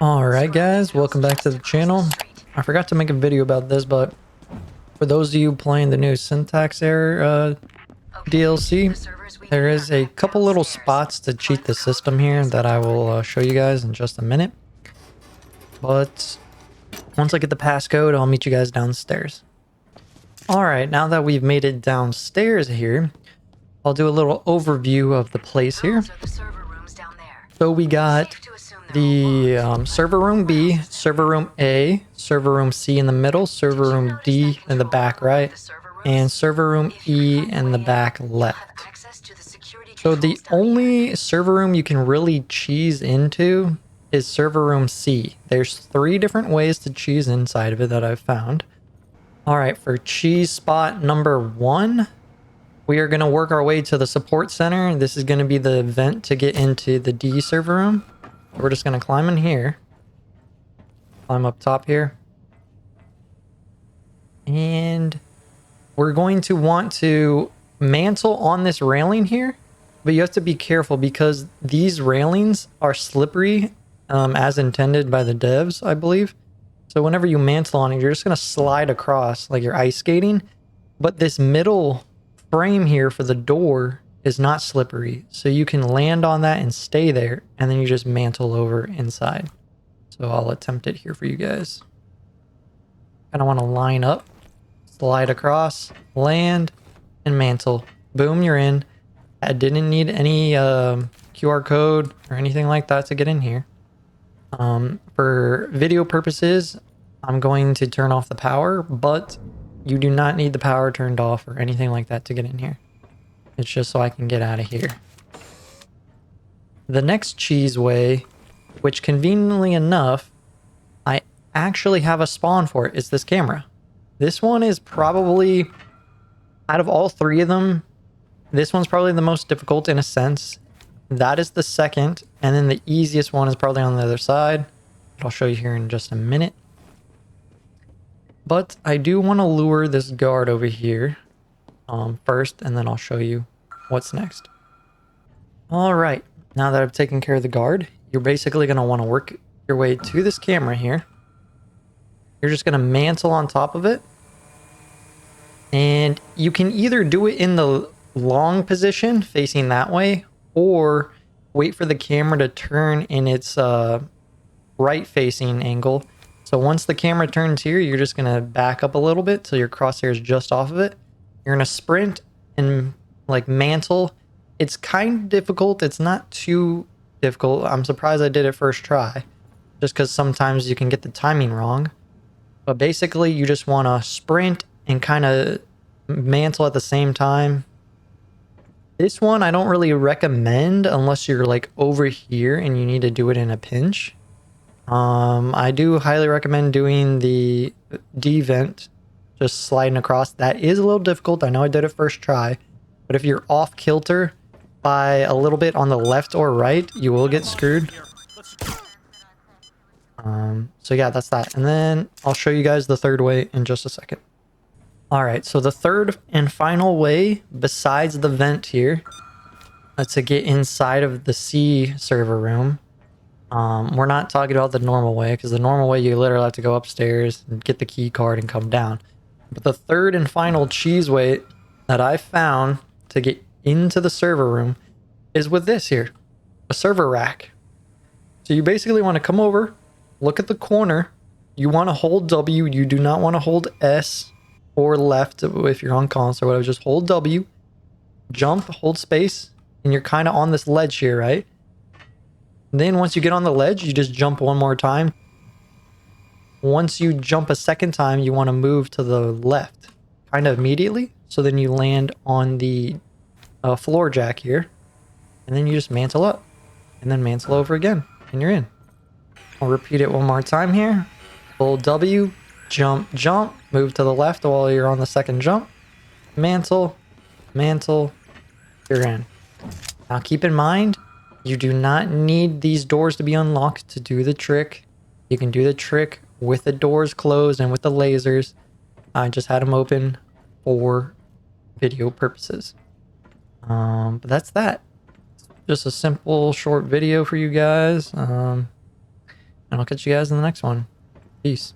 Alright guys, welcome back to the channel. I forgot to make a video about this, but for those of you playing the new syntaxerror DLC, there is a couple little spots to cheat the system here that I will show you guys in just a minute. But once I get the passcode, I'll meet you guys downstairs. Alright, now that we've made it downstairs here, I'll do a little overview of the place here. So we got the server room B, server room A, server room C in the middle, server room D in the back right, and server room E in the back left. So the only server room you can really cheese into is server room C. There's 3 different ways to cheese inside of it that I've found. Alright, for cheese spot number 1, we are going to work our way to the support center. This is going to be the vent to get into the D server room. We're just going to climb in here. Climb up top here. And we're going to want to mantle on this railing here. But you have to be careful because these railings are slippery as intended by the devs, I believe. So whenever you mantle on it, you're just going to slide across like you're ice skating. But this middle frame here for the door is not slippery, so you can land on that and stay there, and then you just mantle over inside. So I'll attempt it here for you guys. Kind of want to line up, slide across, land, and mantle. Boom, you're in. I didn't need any QR code or anything like that to get in here. For video purposes, I'm going to turn off the power, but you do not need the power turned off or anything like that to get in here. It's just so I can get out of here. The next cheese way, which conveniently enough, I actually have a spawn for it, is this camera. This one is probably, out of all 3 of them, this one's probably the most difficult in a sense. That is the second, and then the easiest one is probably on the other side. I'll show you here in just a minute. But I do want to lure this guard over here first, and then I'll show you what's next. Alright, now that I've taken care of the guard, you're basically going to want to work your way to this camera here. You're just going to mantle on top of it. And you can either do it in the long position, facing that way, or wait for the camera to turn in its right-facing angle. So once the camera turns here, you're just going to back up a little bit so your crosshair is just off of it. You're going to sprint and like mantle. It's kind of difficult. It's not too difficult. I'm surprised I did it first try, just because sometimes you can get the timing wrong. But basically, you just want to sprint and kind of mantle at the same time. This one I don't really recommend unless you're like over here and you need to do it in a pinch. I do highly recommend doing the D vent, just sliding across. That is a little difficult. I know I did it first try, but if you're off kilter by a little bit on the left or right, you will get screwed. So yeah, that's that. And then I'll show you guys the third way in just a second. All right, so the third and final way, besides the vent here, to get inside of the C server room. We're not talking about the normal way, because the normal way you literally have to go upstairs and get the key card and come down. But the third and final cheese way that I found to get into the server room is with this here, a server rack. So you basically want to come over, look at the corner. You want to hold W. You do not want to hold S or left if you're on console or whatever. Just hold W, jump, hold space, and you're kind of on this ledge here, right? Then once you get on the ledge, you just jump one more time. Once you jump a second time, you want to move to the left kind of immediately. So then you land on the floor jack here. And then you just mantle up. And then mantle over again. And you're in. I'll repeat it one more time here. Hold W, jump, jump. Move to the left while you're on the second jump. Mantle, mantle, you're in. Now keep in mind, you do not need these doors to be unlocked to do the trick. You can do the trick with the doors closed and with the lasers. I just had them open for video purposes. But that's that. Just a simple short video for you guys. and I'll catch you guys in the next one. Peace.